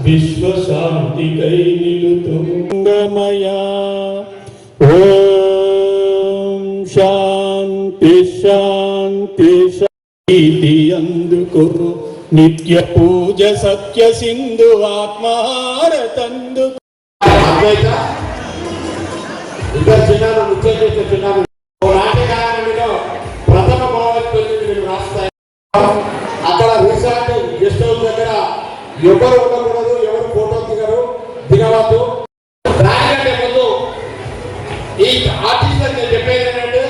విశ్వ శాంతి కై నిలుతుంగమయా. ఓం శాంతి శాంతి శాంతి అందుకురు నిత్య పూజ సత్య సింధు ఆత్మారతందు. ప్రథమ రాస్తాయి. అక్కడ రిసార్ట్ గెస్ట్ హౌస్ దగ్గర ఎవరు ఉండకూడదు, ఎవరు ఫోటో దిగవద్దు. దానికంటే ముందు ఈ ఆర్టిస్ట్ నేను చెప్పేది ఏంటంటే,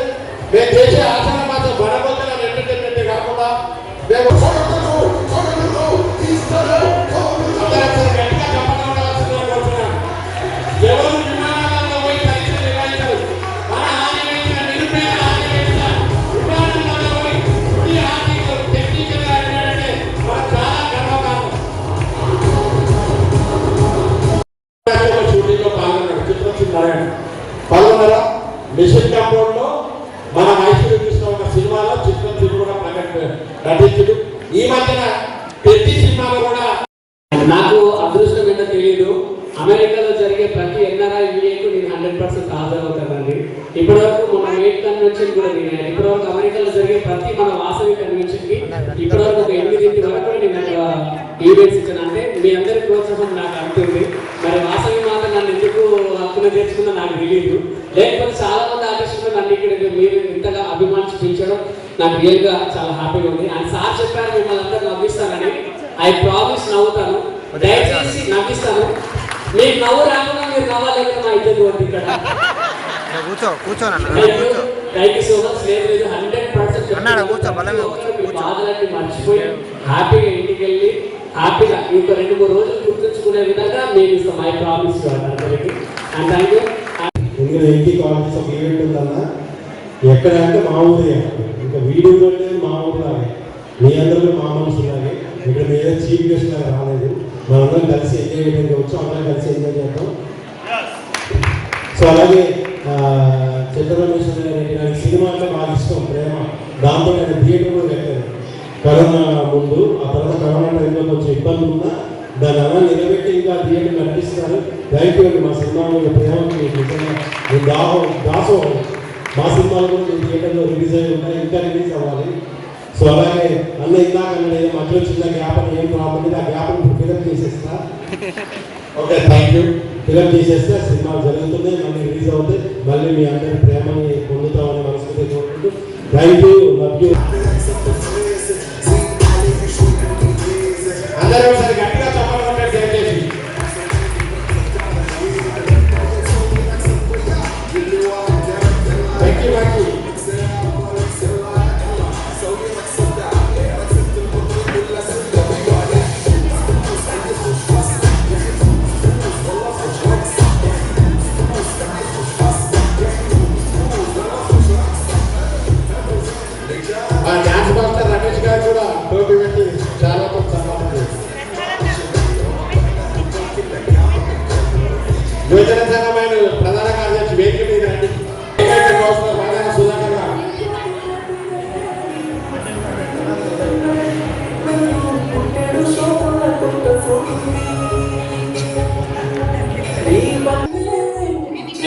మేము చేసే ఆసన మాత్రం బడబొద్దుల ఎంటర్టైన్మెంట్ కాకుండా మేము గట్టిగా చెప్పడం ఎవరు విమానాలలో పోయి పరీక్షలు నిర్వహించారు. మన ఆదివేసిన నిరుపేద ఆదివేసిన విమానాలలో పోయి ఈ ఆర్థిక టెక్నికల్ గా ఏంటంటే మనకు చాలా గర్వకారణం. షూటింగ్ లో పాల్గొన్నారా? మిషన్ కంపౌండ్ లో మన మైసూరు చూసిన ఒక సినిమాలో చిత్రం కూడా నటించుడు. ఈ మధ్యన ప్రతి సినిమాలో కూడా నాకు అదృష్టం ఏంటో తెలియదు. అమెరికాలో జరిగే ప్రతి ఎన్ఆర్ఐ యూఏకు నేను 100% హాజరవుతానండి. ఇప్పటివరకు మన మేట్ కన్వెన్షన్ కూడా నేను ఇప్పటివరకు అమెరికాలో జరిగే ప్రతి మన వాసవి కన్వెన్షన్ కి ఇప్పటివరకు ఒక 8 వరకు నేను ఈవెంట్స్ ఇచ్చాను. అంటే మీ అందరి ప్రోత్సాహం నాకు అంటుంది. మరి వాసవి మాత నన్ను ఎందుకు హక్కున తెచ్చుకుందో నాకు తెలియదు. లేకపోతే చాలా మంది ఆర్టిస్టులు నన్ను ఇక్కడ మీరు ఇంతగా అభిమానించి పిలిచడం నాకు రియల్ గా చాలా హ్యాపీగా ఉంది. అండ్ సార్ చెప్పారు మిమ్మల్ని అందరూ నవ్విస్తానని. ఐ ప్రామిస్ నవ్వుతాను, దయచేసి నవ్విస్తాను. మీకు నవ్వు రాకుండా మీరు నవ్వాలి మా ఇద్దరు ఇక్కడ. Thank you so much. లేదు 100% బాధలన్నీ మర్చిపోయి హ్యాపీగా ఇంటికి వెళ్ళి హ్యాపీగా ఇంకో 2-3 రోజులు గుర్తుంచుకునే విధంగా మేము ఇస్తాం. ఐ ప్రామిస్ అందరికి. And thank you. ఇంటి కాలేజ్ ఒక ఈవెంట్ ఉందన్నా, ఎక్కడ అంటే మా ఊరి ఇంకా వీడియో అంటే మా ఊరిలాగే మీ అందరూ మా మనుషులాగే. ఇక్కడ మీద చీఫ్ గెస్ట్ లాగా రాలేదు. మనందరం కలిసి ఎంజాయ్ చేయడానికి వచ్చాం. అందరం కలిసి ఎంజాయ్ చేద్దాం. సో అలాగే చంద్రరమేష్ నాకు సినిమా అంటే బాగా ఇష్టం, ప్రేమ. దాంతో నేను థియేటర్ కూడా వెళ్ళాను కరోనా ముందు. ఆ తర్వాత కరోనా టైంలో కొంచెం ఇబ్బంది ఉన్నా దాన్ని అలా నిలబెట్టి ఇంకా థియేటర్ నడిపిస్తున్నారు. థ్యాంక్ యూ అండి. మా సినిమా మీద ప్రేమకి నిజంగా దాసోహం. మా సినిమాలు కూడా నేను థియేటర్లో రిలీజ్ అయ్యి ఉన్నాయి, ఇంకా రిలీజ్ అవ్వాలి. సో అలాగే అన్న ఇందాక అన్నది మధ్యలో చిన్న జ్ఞాపకం ఏం రాబోతుంది, ఆ జ్ఞాపకం ఇప్పుడు ఫిలప్ చేసేస్తా. Okay, thank you. ఫిలప్ చేసేస్తే సినిమాలు జరుగుతున్నాయి, మళ్ళీ రిలీజ్ అవుతాయి. మళ్ళీ మీ అందరి ప్రేమని పొందుతామని మనస్ఫూర్తిగా కోరుకుంటూ థ్యాంక్ యూ, లవ్ యూ. అందరూ ఒకసారి గట్టిగా చెప్పాలంటే దయచేసి. Thank you, thank you. Dance master Ramesh గారు కూడా టోపీ పెట్టి చాలా యువజన సంఘమైన ప్రధాన కార్యదర్శి వేదిక మీద రండి. సుధాకర్ గారు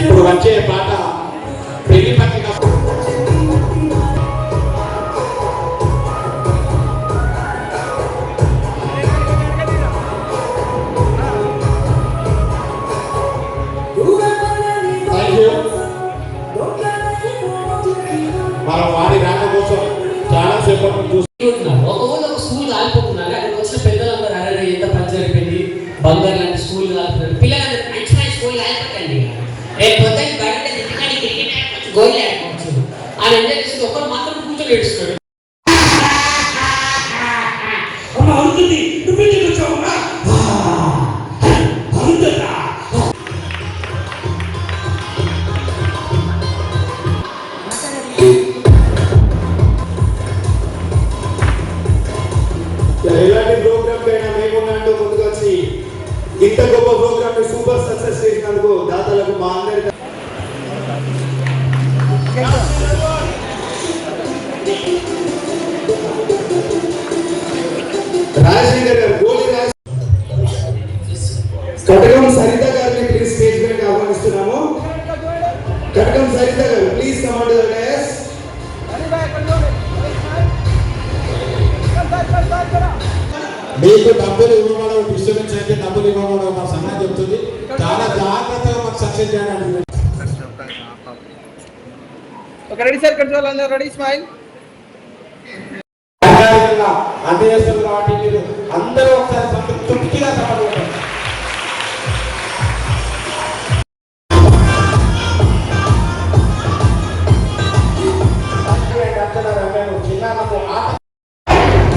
ఇప్పుడు వచ్చే పాట పెళ్లి పత్రిక. మనం వారి రాక కోసం చాలా సేపు చూస్తున్నాం. ఒక ఊళ్ళో ఒక స్కూల్ కాలిపోతున్నారు. అక్కడ వచ్చిన పెద్దలందరూ అరే ఎంత పని జరిపింది, బంగారు లాంటి స్కూల్ కాలిపోతున్నారు. పిల్లలందరూ మంచి స్కూల్ కాలిపోతండి, రేపు పొద్దున్న బయట క్రికెట్ గోల్ ఆడుకోవచ్చు అని ఎంజాయ్ చేసి ఒకరు మాత్రం కూర్చొని ఏడుస్తున్నాడు. ఎలాంటి ప్రోగ్రామ్ అయినా మేమున్నా అంటూ ముందుకు వచ్చి ఇంత గొప్ప ప్రోగ్రామ్ సూపర్ సక్సెస్ చేసినందుకు దాతలకు మా అందరి రాజశేఖర్ గారు, గోలి ఆహ్వానిస్తున్నాము. కటకం సరిత గారు please come on to the dais. మీకు డబ్బులు ఇవ్వడం డిస్టర్బెన్స్ అయితే డబ్బులు ఇవ్వడం మా సమాజం చెప్తుంది. చాలా జాగ్రత్తగా మాకు సక్సెస్ చేయడానికి. ఓకే రెడీ సార్ కంట్రోల్ అందరూ రెడీ స్మైల్. అందజేస్తారు కాబట్టి మీరు అందరూ ఒకసారి తృప్తిగా సమాధానం.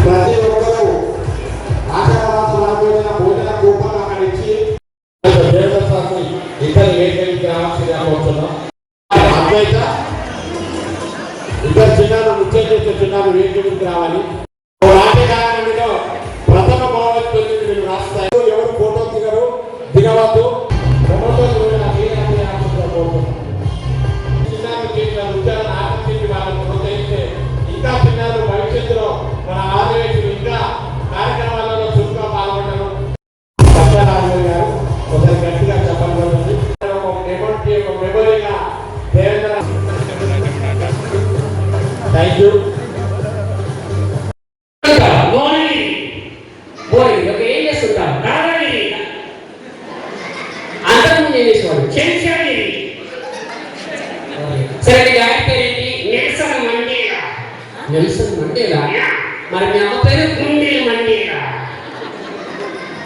ప్రతి ఒక్కరూ ఆశీర్వాదాలు భోజన కూపన్ అక్కడ ఇచ్చి ఇద్దరు వేదికలకి రావాల్సింది అనుకుంటున్నాం. అద్వైత ఇద్దరు చిన్నాలు నృత్యం చేసే చిన్నాలు వేదికలకి రావాలి. నాట్యకారంలో ప్రథమ భావత్వం మీరు రాస్తాయి. ఎవరు ఫోటో దిగవద్దు. చిన్నాలు చేసిన నృత్యాలను ఆకర్షించి వాళ్ళని ప్రోత్సహిస్తే ఇంకా చిన్నాలు భవిష్యత్తులో మన ఆదివేశులు ఇంకా కార్యక్రమాలలో చురుగ్గా పాల్గొంటారు. సత్యనారాయణ గారు ఒకసారి గట్టిగా చెప్పాలి. ఒక మెమొరీగా దేవేంద్ర థ్యాంక్ యూ. ఏం చేస్తుంటారు అంతకుముందు ఏం చేసేవాడు సరే గారి పేరేంటి నెల్సన్ మండేలా. నెల్సన్ మండేలా మరి మీ అమ్మ పేరు గుండె మండేలా.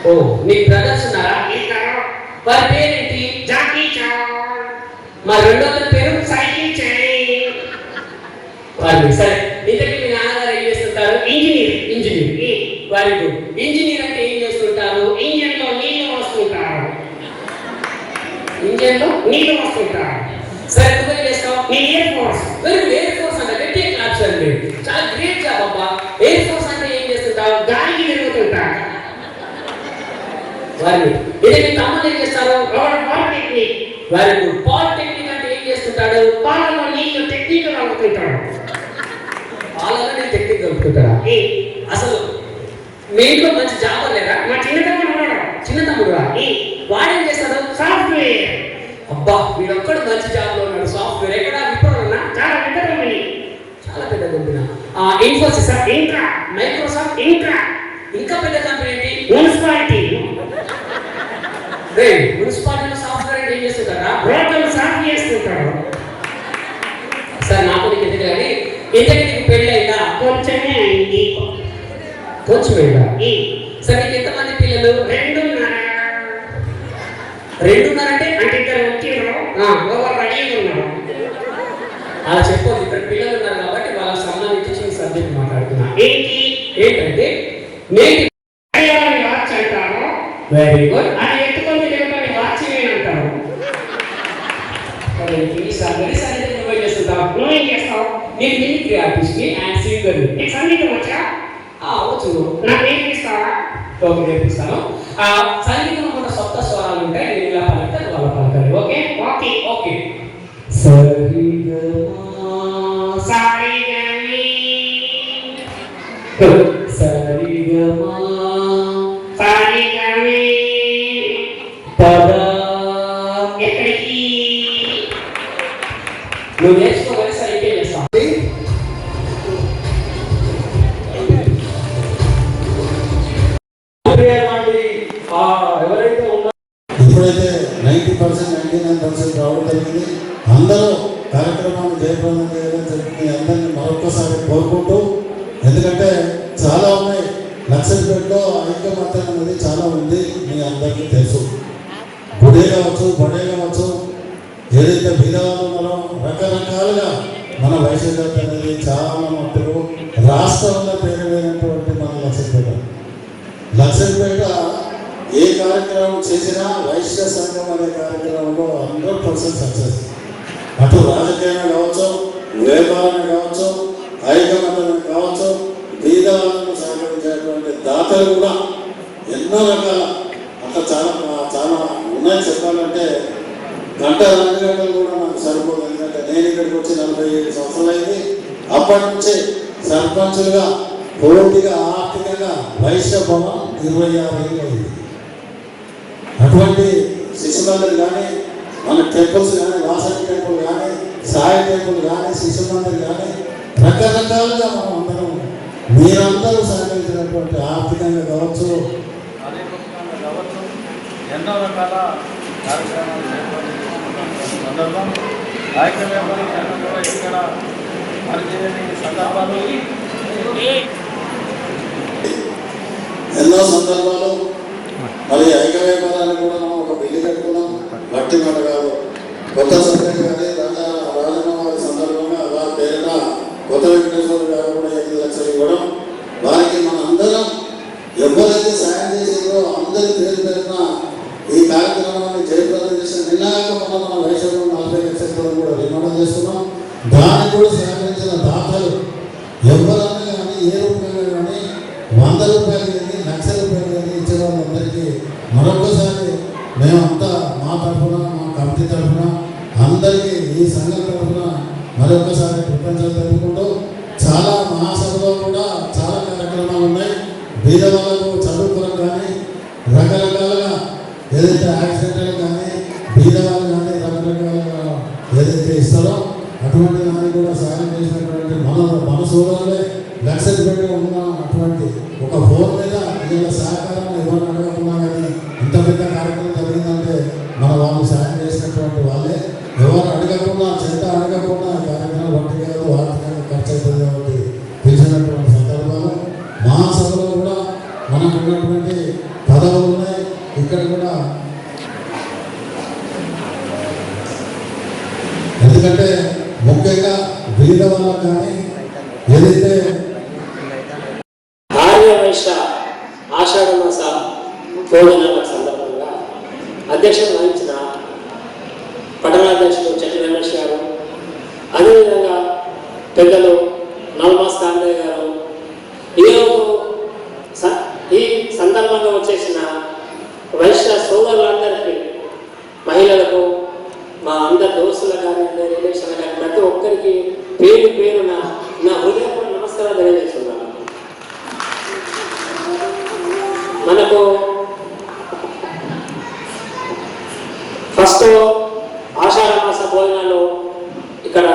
ఓ మీ బ్రదర్స్ ఉన్నారా? వారి పేరేంటి? Jackie Chan. మరి రెండో పేరు సైకిల్ చైన్. వారి సరే ఇంతకీ మీ నాన్నగారు ఏం చేస్తుంటారు? ఇంజనీర్. Very good. ఇంజనీర్ అంటే ఏం చేస్తుంటారు? ఇంజన్ లో నీళ్లు వస్తుంటారు. సరే నువ్వు చేస్తావు? నేను air force. Very good. Air force అంటే గట్టి క్లాప్స్ అండి. చాలా గ్రేట్ జాబ్ అబ్బా. ఎయిర్ ఫోర్స్ అంటే ఏం చేస్తుంటావు? గాలికి తిరుగుతుంటారు. Very good. ఇది మీ తమ్ముడు ఏం చేస్తారు? పాలిటెక్నిక్. Very good. పాలిటెక్నిక్ అంటే ఏం చేస్తుంటాడు? పాలలో నీళ్లు టెక్నిక్ కలుపుతుంటాడు. పాలలో నేను టెక్నిక్ కలుపుతుంటాడా? అసలు మీ ఇంట్లో మంచి జాబ్ లేదా? మా చిన్న తమ్ముడు వాడేం చేస్తాడు? సాఫ్ట్వేర్. అబ్బా వీడొక్కడు మంచి జాబ్ లో ఉన్నాడు. సాఫ్ట్వేర్ ఎక్కడ? విప్రోనా? చాలా పెద్ద కంపెనీ. ఇన్ఫోసిస్, ఇంకా మైక్రోసాఫ్ట్, ఇంకా పెద్ద కంపెనీ ఏంటి? మున్సిపాలిటీ. మున్సిపాలిటీలో సాఫ్ట్వేర్ అంటే ఏం చేస్తుంటారా? రోడ్లు సాఫ్ చేస్తుంటారు. సార్ నాకు నీకు ఎందుకు కానీ ఇంతకీ నీకు పెళ్ళి అయిందా? కొంచెమే అయింది. కొంచెమేగా. సరే నీకు ఎంతమంది పిల్లలు? 2.5 అంటే ఇద్దరు వచ్చారు, ఓవర్ రెడీగా ఉన్నారు. అలా చెప్పొద్దు. ఇక్కడ పిల్లలు ఉన్నారు కాబట్టి వాళ్ళకి సంబంధించి సబ్జెక్ట్ మాట్లాడుతున్నా. ఏంటంటే నేటి వాచ్ అంటారు. Very good. అది ఎత్తుకొని తిరగటాన్ని వాచ్మెన్ అంటారు. నువ్వేం చేస్తావు? నేను మిమిక్రీ ఆర్టిస్ట్ ని అండ్ సింగర్. నీకు సంగీతం వచ్చా? వచ్చు. నాకు నేర్పిస్తావా? ఓకే నేర్పిస్తాను. సంగీతం కూడా సప్త స్వరాలు ఉంటాయి. నేను ఇలా పలుకుతాను, వాళ్ళ పలకాలి. Okay okay okay. ఎక్కడికి నువ్వు నేర్చుకోవాలి. సరిగ్గా చేస్తావు. ఇప్పుడైతే 90%, 99% రావడం జరిగింది. అందరూ కార్యక్రమాన్ని జయప్రదం చేయడం జరిగింది. అందరినీ మరొకసారి కోరుకుంటూ, ఎందుకంటే చాలా ఉన్నాయి. లక్షపేటలో ఐక్యమత్యం అనేది చాలా ఉంది. మీ అందరికీ తెలుసు. గుడే కావచ్చు, బడే కావచ్చు, ఏదైతే విధాలు ఉన్నారో రకరకాలుగా మన వైశ్య జాతి అనేది చాలా మట్టుకు రాష్ట్రంలో పేరుపోయినటువంటి మన లక్షపేట ఏ కార్యక్రమం చేసినా వైశ్య సంఘం అనే కార్యక్రమంలో 100% సక్సెస్. అటు రాజకీయంగా కావచ్చు, వ్యాపారంగా కావచ్చు, ఐకమత్యం కావచ్చు, బీదవాళ్ళను సహకరించేటువంటి దాతలు కూడా ఎన్నో రకాల అట్లా చాలా ఉన్నాయి. చెప్పాలంటే 1-2 గంటలు కూడా నాకు సరిపోదు. ఎందుకంటే నేను ఇక్కడికి వచ్చి 47 సంవత్సరాలు అయింది. అప్పటి నుంచే సర్పంచులుగా పూర్తిగా ఆర్థికంగా వైశ్య భవన్ 26 ఏళ్ళు అయింది. అటువంటి శిశులందరూ కానీ మన టెంపుల్స్ కానీ వాసవి టెంపుల్ కానీ సాయి టెంపుల్ కానీ శిశు మందిర్ కానీ రకరకాలుగా మనం అందరం మీరందరూ సహకరించినటువంటి ఆర్థికంగా కావచ్చు ఎన్నో రకాల కార్యక్రమాలు చేపట్టిన సందర్భం ఐక్య కూడా ఇక్కడ పనిచేయని సందర్భాలు ఎన్నో సందర్భాలు మరి ఐక్య వ్యాపారాన్ని కూడా మనం ఒక బిల్లు కట్టుకున్నాం గట్టి మాట కాదు కొత్త సభ్యులు కానీ రాజీనామా సందర్భంగా వారి పేరున కొత్త వెంకటేశ్వర గారు కూడా 5 లక్షలు ఇవ్వడం వారికి మన అందరం ఎవరైతే సాయం చేసిందో అందరి పేరు పేరున ఈ కార్యక్రమాన్ని జయప్రదం చేసిన నిన్నాక మన వయసులో 40 లక్షల కూడా నిర్మాణం చేస్తున్నాం. దానికి కూడా సహకరించిన దాతలు ఎవరన్నా కానీ ఏ రూపంగా కానీ 100 రూపాయలు కానీ లక్ష రూపాయలు కానీ ఇచ్చే వాళ్ళందరికీ మరొకసారి మేమంతా మా తరఫున మా కమిటీ తరఫున అందరికీ ఈ సంఘం తరఫున మరొకసారి కృతజ్ఞతలు తెలుపుకుంటూ చాలా మహాసభలో కూడా చాలా కార్యక్రమాలు ఉన్నాయి. బీద వాళ్ళకు చదువుకోవడం కానీ రకరకాలుగా ఏదైతే యాక్సిడెంట్లు కానీ బీద వాళ్ళు కానీ రకరకాలుగా ఏదైతే ఇస్తారో అటువంటి దాన్ని కూడా సాయం చేసినటువంటి మన సోదరులే లక్షలు పెట్టి ఉన్న అటువంటి ఒక ఫోన్ మీద వీళ్ళ సహకారం ఎవరు అడగకుండా కానీ ఇంత పెద్ద కార్యక్రమం జరిగిందంటే మన వాళ్ళు సాయం చేసినటువంటి వాళ్ళే ఎవరు అడగకుండా చెంత అడగకుండా కార్యక్రమం వంటి కాదు ఆర్థికంగా ఖర్చు అవుతుంది కాబట్టి పిలిచినటువంటి సందర్భాలు మహాసభలో కూడా మనకు ఉన్నటువంటి పదవులు ఉన్నాయి. ఇక్కడ కూడా ఎందుకంటే ముఖ్యంగా బీద వాళ్ళకు కానీ ఏదైతే ఆర్యవైశ్య ఆషాఢ మాస భోజనాల సందర్భంగా అధ్యక్షత వహించిన పట్టణాధ్యక్షుడు చెట్టి రమేష్ గారు, అదేవిధంగా పెద్దలు నల్మాస్ కాండయ్య గారు, ఈరోజు ఈ సందర్భంగా వచ్చేసిన వైశ్య సోదరులందరికీ, మహిళలకు, మా అందరి దోస్తులకు కానీ రిలేషన్ కానీ ప్రతి ఒక్కరికి పేరు పేరున నా హృదయపూర్వక నమస్కారాలు తెలియజేస్తున్నాను. మనకు ఫస్ట్ ఆషాఢ మాస భోజనాలు ఇక్కడ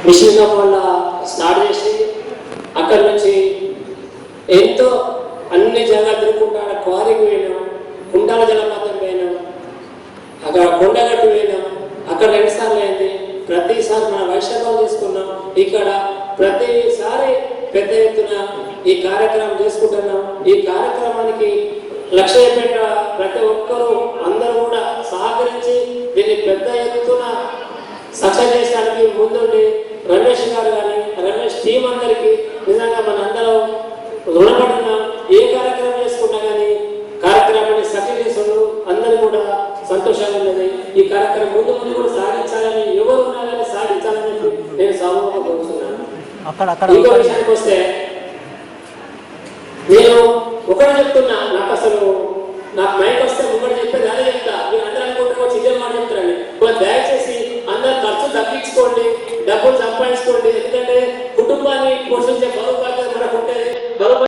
మిషన్ వల్ల స్టార్ట్ చేసి అక్కడి నుంచి ఎంతో అన్ని జనాలు తిరుగుకుంటా క్వారీకి పోయినాం, కుంటాల జలపాతం పోయినాం, అక్కడ కొండగట్టు పోయినాం, అక్కడ 2 సార్లు అయింది. ప్రతిసారి మన వైశాఖం తీసుకున్నాం. ఇక్కడ ప్రతిసారి పెద్ద ఎత్తున ఈ కార్యక్రమం చేసుకుంటున్నాం. ఈ కార్యక్రమానికి లక్ష్యపేట ప్రతి ఒక్కరూ అందరూ కూడా సహకరించి దీన్ని పెద్ద ఎత్తున సక్సెస్ చేయడానికి ముందుండి రమేష్ గారు కానీ రమేష్ టీం అందరికీ నిజంగా మన అందరం రుణపడున్నాం. ఏ కార్యక్రమం చేసుకున్నా కానీ కార్యక్రమాన్ని సక్సెస్ చేస్తున్నారు. అందరూ కూడా సంతోషంగా ఉన్నది. ఈ కార్యక్రమం ముందు ముందు కూడా సాగించాలని, ఎవరు ఉన్నా కానీ సాగించాలని నేను సమూహంగా కోరుతున్నాను. ఇంకో విషయానికి వస్తే నేను ఒకటి చెప్తున్నా, నాకు అసలు నాకు మైక్ వస్తే ఒకటి చెప్పేది అదే చెప్తా. మీరు అందరూ అనుకుంటున్నా చిన్న మాట చెప్తారండి. దయచేసి అందరు ఖర్చు తగ్గించుకోండి, డబ్బులు సంపాదించుకోండి. ఎందుకంటే కుటుంబాన్ని పోషించే బరువు బాధ్యత మనకు ఉంటుంది. బరువు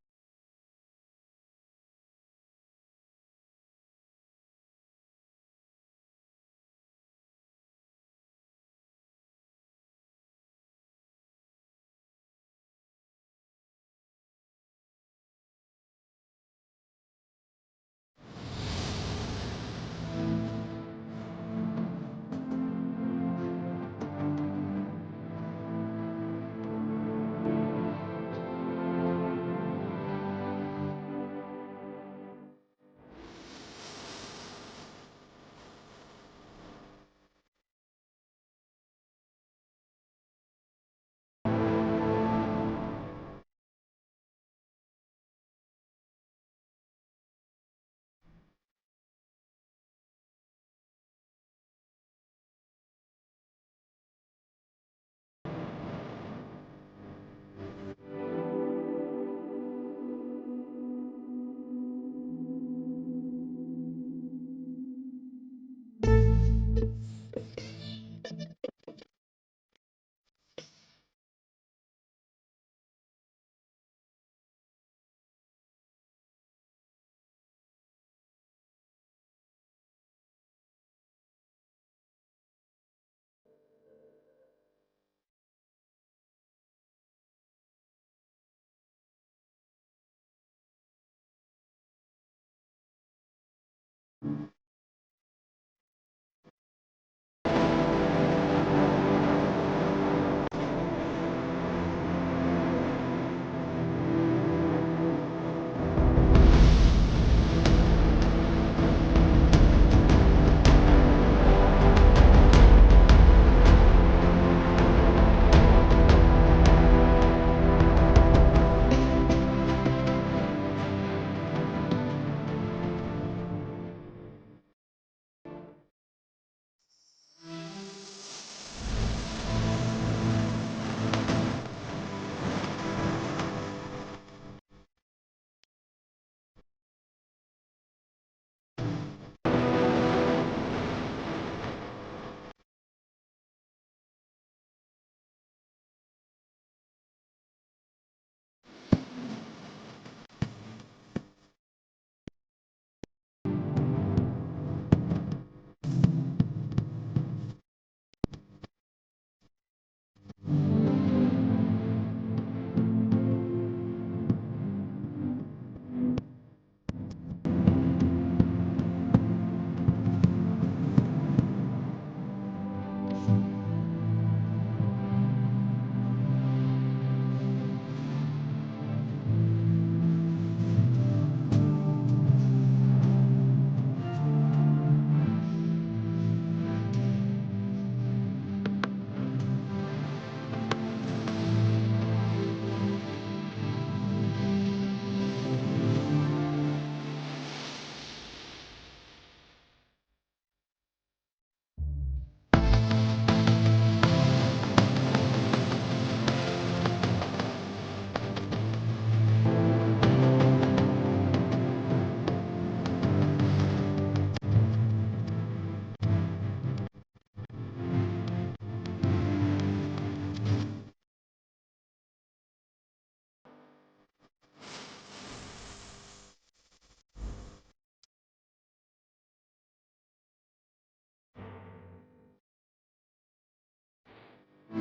నాకు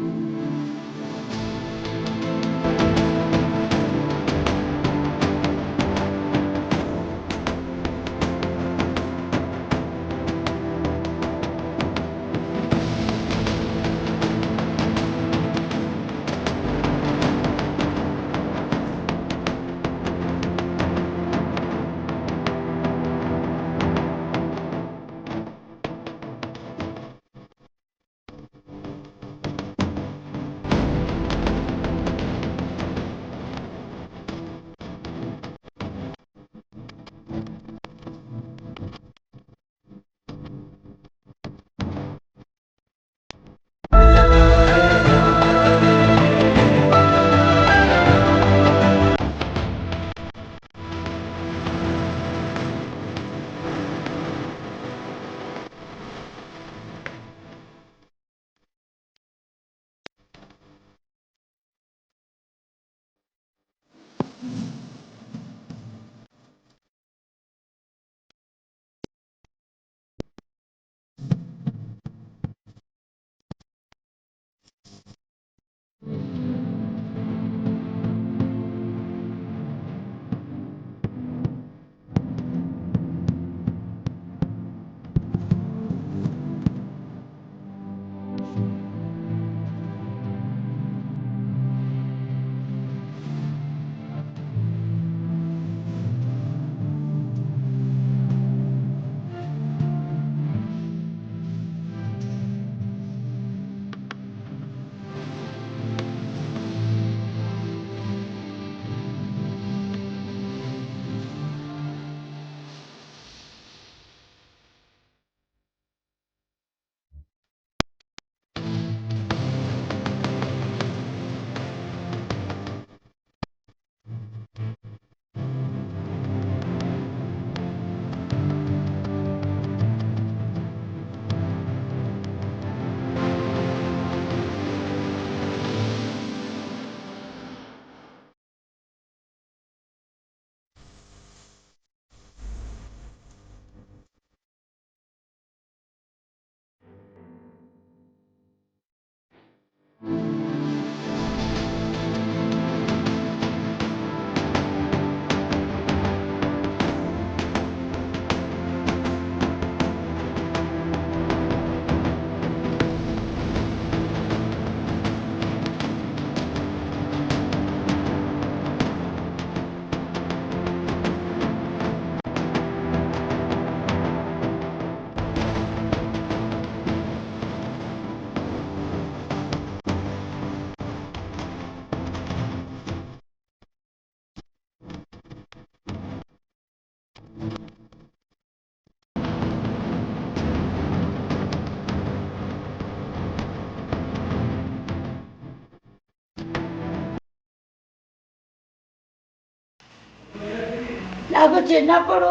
చిన్నప్పుడు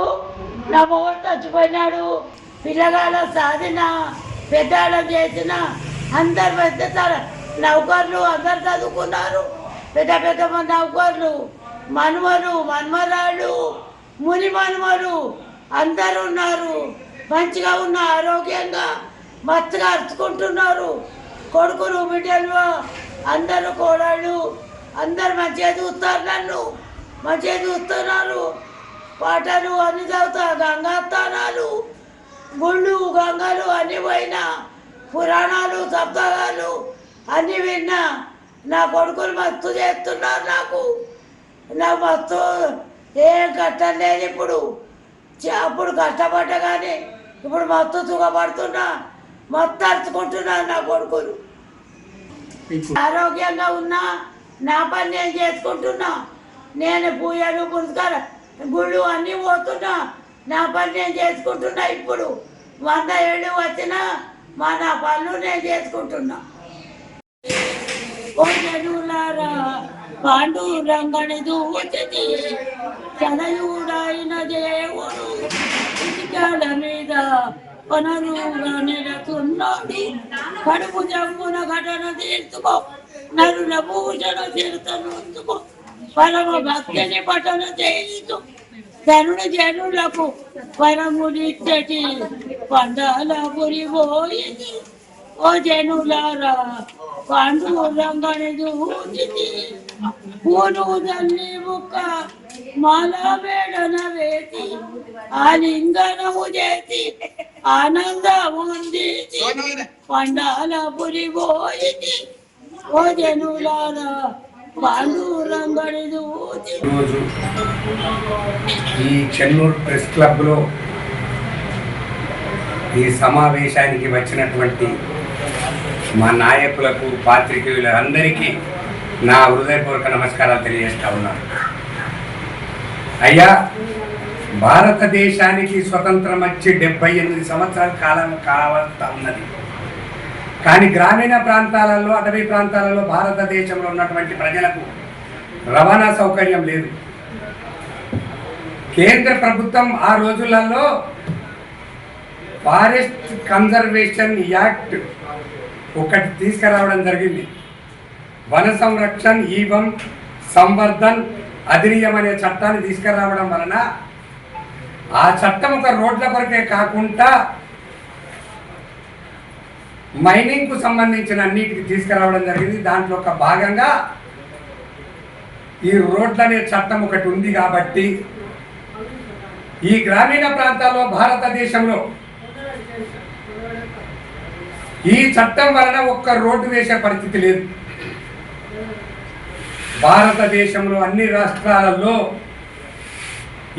నా మొగడు చచ్చిపోయినాడు. పిల్లగాళ్ళ సాధిన పెద్దాళ్ళం చేసిన అందరు పెద్ద నౌకర్లు అందరు చదువుకున్నారు. పెద్ద పెద్ద నౌకర్లు, మనుమలు, మన్మరాళ్ళు, ముని మనుమలు అందరు ఉన్నారు. మంచిగా ఉన్న ఆరోగ్యంగా మత్తుగా అరుచుకుంటున్నారు. కొడుకులు బిడ్డలు అందరూ కోడళ్ళు అందరు మంచిగా చూస్తారు. నన్ను మంచిగా చూస్తున్నారు. పాటలు అన్ని చదువుతా, గంగాస్థానాలు, గుళ్ళు, గంగలు అన్నీ పోయినా, పురాణాలు, సప్తాహాలు అన్నీ విన్నా. నా కొడుకులు మస్తు చేస్తున్నారు. నా మస్తు ఏం కష్టం లేదు. ఇప్పుడు అప్పుడు కష్టపడ్డా కానీ ఇప్పుడు మస్తు సుఖపడుతున్నా, మస్తు అరుచుకుంటున్నారు నా కొడుకులు. ఆరోగ్యంగా ఉన్నా, నా పని నేను చేసుకుంటున్నా. నేను పూజలు పురస్కారం గుళ్ళు అన్నీ పోతున్నా, నా పని నేను చేసుకుంటున్నా. ఇప్పుడు 100 ఏళ్ళు వచ్చినా నా పనులు నేను చేసుకుంటున్నా. ఓ జనులారా పాండురంగని దూచితి చనయుడైన దేవుడు ఇటికల మీద కొనరుగా నిలతున్నాడు. కడుపు జమ్మున ఘటన తీర్చుకో, నరుల భూషణ తీర్థనుంచుకో, పరమ భక్తిని పఠన చేయించు, ధనుడు జనులకు పరమునిచ్చటి పండాల పురిపోయింది. ఓ జనులారా పాండురంగని చూచితి పూలు తల్లి ముక్క మాల వేడన వేసి ఆలింగనము చేసి ఆనందముందిచి పండాల పురి పోయితి ఓ జనులారా పాండురంగని చూచి. రోజు ఈ చెన్నూరు ప్రెస్ క్లబ్లో ఈ సమావేశానికి వచ్చినటువంటి మా నాయకులకు పాత్రికేయులందరికీ నా హృదయపూర్వక నమస్కారాలు తెలియజేస్తా ఉన్నాను. అయ్యా, భారతదేశానికి స్వతంత్రం వచ్చి 78 సంవత్సరాల కాలం కావస్తా ఉన్నది. కానీ గ్రామీణ ప్రాంతాలలో, అటవీ ప్రాంతాలలో భారతదేశంలో ఉన్నటువంటి ప్రజలకు రవాణా సౌకర్యం లేదు. కేంద్ర ప్రభుత్వం ఆ రోజులలో ఫారెస్ట్ కన్జర్వేషన్ యాక్ట్ ఒకటి తీసుకురావడం జరిగింది. వన సంరక్షణ ఈవం సంవర్ధన్ అధినియం అనే చట్టాన్ని తీసుకురావడం వలన ఆ చట్టం ఒక రోడ్ల కొరకే కాకుండా మైనింగ్కు సంబంధించిన అన్నిటికి తీసుకురావడం జరిగింది. దాంట్లో ఒక భాగంగా ఈ రోడ్లు అనే చట్టం ఒకటి ఉంది. కాబట్టి ఈ గ్రామీణ ప్రాంతాల్లో భారతదేశంలో ఈ చట్టం వలన ఒక్క రోడ్డు వేసే పరిస్థితి లేదు. భారతదేశంలో అన్ని రాష్ట్రాలలో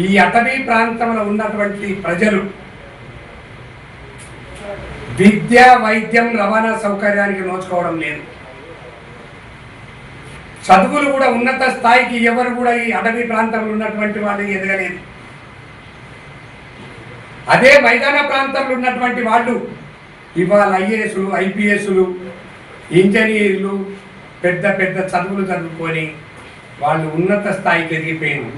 ఈ అటవీ ప్రాంతంలో ఉన్నటువంటి ప్రజలు విద్య, వైద్యం, రవాణా సౌకర్యానికి నోచుకోవడం లేదు. చదువులు కూడా ఉన్నత స్థాయికి ఎవరు కూడా ఈ అటవీ ప్రాంతంలో ఉన్నటువంటి వాళ్ళు ఎదగలేదు. అదే మైదాన ప్రాంతంలో ఉన్నటువంటి వాళ్ళు ఇవాళ ఐఏఎస్లు, ఐపీఎస్లు, ఇంజనీర్లు పెద్ద పెద్ద చదువులు చదువుకొని వాళ్ళు ఉన్నత స్థాయికి ఎదిగిపోయింది.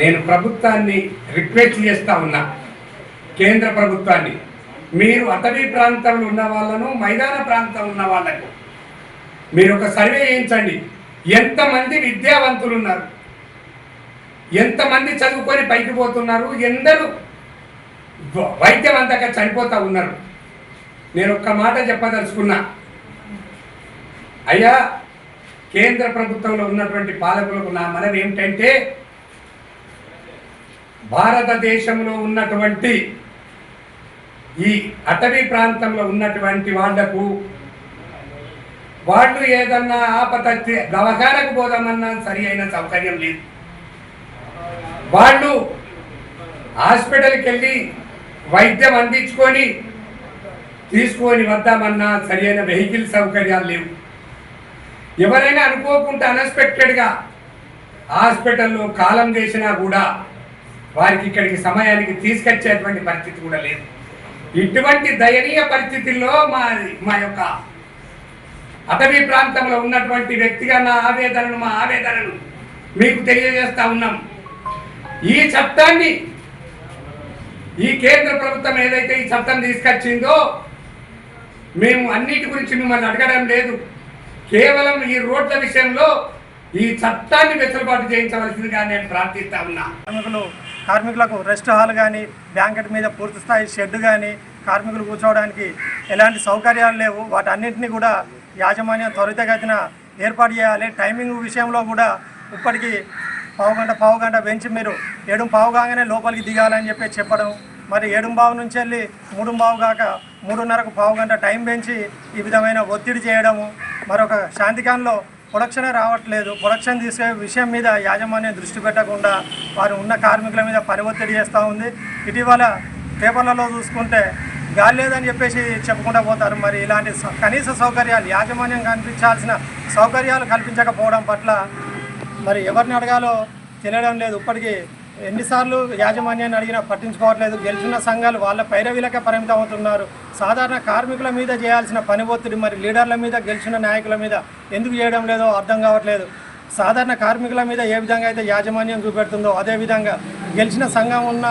నేను ప్రభుత్వాన్ని రిక్వెస్ట్ చేస్తూ ఉన్నా, కేంద్ర ప్రభుత్వాన్ని, మీరు అటవీ ప్రాంతంలో ఉన్న వాళ్ళను, మైదాన ప్రాంతం ఉన్న వాళ్ళకు మీరు ఒక సర్వే చేయించండి. ఎంతమంది విద్యావంతులు ఉన్నారు, ఎంతమంది చదువుకొని పైకి పోతున్నారు, ఎందరూ వైద్యవంతంగా చనిపోతూ ఉన్నారు. నేను ఒక్క మాట చెప్పదలుచుకున్నా. అయ్యా, కేంద్ర ప్రభుత్వంలో ఉన్నటువంటి పాలకులకు నా మనవి ఏమిటంటే, భారతదేశంలో ఉన్నటువంటి ఈ అటవీ ప్రాంతంలో ఉన్నటువంటి వాళ్లకు వాళ్ళు ఏదన్నా ఆపద దవాఖానకు పోదామన్నా సరి అయిన సౌకర్యం లేదు. వాళ్ళు హాస్పిటల్కి వెళ్ళి వైద్యం అందించుకొని తీసుకొని వద్దామన్నా సరి అయిన వెహికల్ సౌకర్యాలు లేవు. ఎవరైనా అనుకోకుండా అన్ఎక్స్పెక్టెడ్గా హాస్పిటల్లో కాలం చేసినా కూడా వారికి ఇక్కడికి సమయానికి తీసుకొచ్చేటువంటి పరిస్థితి కూడా లేదు. ఇటువంటి దయనీయ పరిస్థితుల్లో మా యొక్క అటవీ ప్రాంతంలో ఉన్నటువంటి వ్యక్తిగా మా ఆవేదనను మీకు తెలియజేస్తా ఉన్నాం. ఈ చట్టాన్ని, ఈ కేంద్ర ప్రభుత్వం ఏదైతే ఈ చట్టం తీసుకొచ్చిందో, మేము అన్నిటి గురించి మిమ్మల్ని అడగడం లేదు. కేవలం ఈ రోడ్ల విషయంలో ఈ చట్టాన్ని వెసులుబాటు చేయించవలసిందిగా నేను ప్రార్థిస్తా ఉన్నా. కార్మికులకు రెస్ట్ హాల్ కానీ, బ్యాంకెట్ మీద పూర్తి స్థాయి షెడ్ కానీ, కార్మికులు కూర్చోవడానికి ఎలాంటి సౌకర్యాలు లేవు. వాటన్నింటినీ కూడా యాజమాన్యం త్వరితగతిన ఏర్పాటు చేయాలి. టైమింగ్ విషయంలో కూడా ఇప్పటికీ పావు గంట పెంచి మీరు 7:15 కాగానే లోపలికి దిగాలని చెప్పడం, మరి 7:15 నుంచి వెళ్ళి 3:15 కాక 3:30కు పావు గంట టైం పెంచి ఈ విధమైన ఒత్తిడి చేయడము. మరొక శాంతికాన్లో ప్రొడక్షనే రావట్లేదు. ప్రొడక్షన్ తీసే విషయం మీద యాజమాన్యం దృష్టి పెట్టకుండా వారు ఉన్న కార్మికుల మీద పని ఒత్తిడి చేస్తూ ఉంది. ఇటీవల పేపర్లలో చూసుకుంటే గాలి లేదని చెప్పేసి చెప్పుకుంటూ పోతారు. మరి ఇలాంటి కనీస సౌకర్యాలు, యాజమాన్యం కల్పించాల్సిన సౌకర్యాలు కల్పించకపోవడం పట్ల మరి ఎవరిని అడగాలో తెలియడం లేదు. ఇప్పటికీ ఎన్నిసార్లు యాజమాన్యాన్ని అడిగినా పట్టించుకోవట్లేదు. గెలిచిన సంఘాలు వాళ్ళ పైరవీలకే పరిమితం అవుతున్నారు. సాధారణ కార్మికుల మీద చేయాల్సిన పని ఒత్తిడి మరి లీడర్ల మీద, గెలిచిన నాయకుల మీద ఎందుకు చేయడం లేదో అర్థం కావట్లేదు. సాధారణ కార్మికుల మీద ఏ విధంగా అయితే యాజమాన్యం చూపెడుతుందో అదేవిధంగా గెలిచిన సంఘం ఉన్న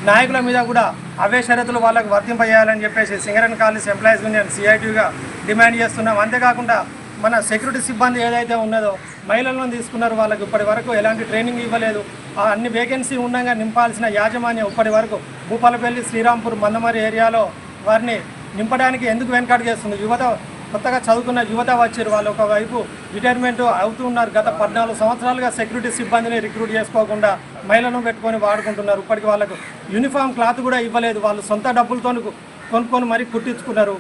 నాయకుల మీద కూడా అవే షరతులు వాళ్ళకు వర్తింపజేయాలని చెప్పేసి సింగరేణి కాలేజ్ ఎంప్లాయీస్ యూనియన్ సిఐటిగా డిమాండ్ చేస్తున్నాం. అంతేకాకుండా మన సెక్యూరిటీ సిబ్బంది ఏదైతే ఉన్నదో మహిళలను తీసుకున్నారు, వాళ్ళకు ఇప్పటి వరకు ఎలాంటి ట్రైనింగ్ ఇవ్వలేదు. అన్ని వేకెన్సీ ఉండగా నింపాల్సిన యాజమాన్యం ఇప్పటి వరకు భూపాలపల్లి, శ్రీరాంపూర్, మందమరి ఏరియాలో వారిని నింపడానికి ఎందుకు వెనకడుగేస్తుంది? యువత కొత్తగా చదువుకున్న యువత వచ్చారు, వాళ్ళు ఒకవైపు రిటైర్మెంట్ అవుతూ ఉన్నారు. గత 14 సంవత్సరాలుగా సెక్యూరిటీ సిబ్బందిని రిక్రూట్ చేసుకోకుండా మహిళలను పెట్టుకొని వాడుకుంటున్నారు. ఇప్పటికి వాళ్ళకు యూనిఫామ్ క్లాత్ కూడా ఇవ్వలేదు, వాళ్ళు సొంత డబ్బులతో కొనుక్కొని మరీ కుట్టించుకున్నారు.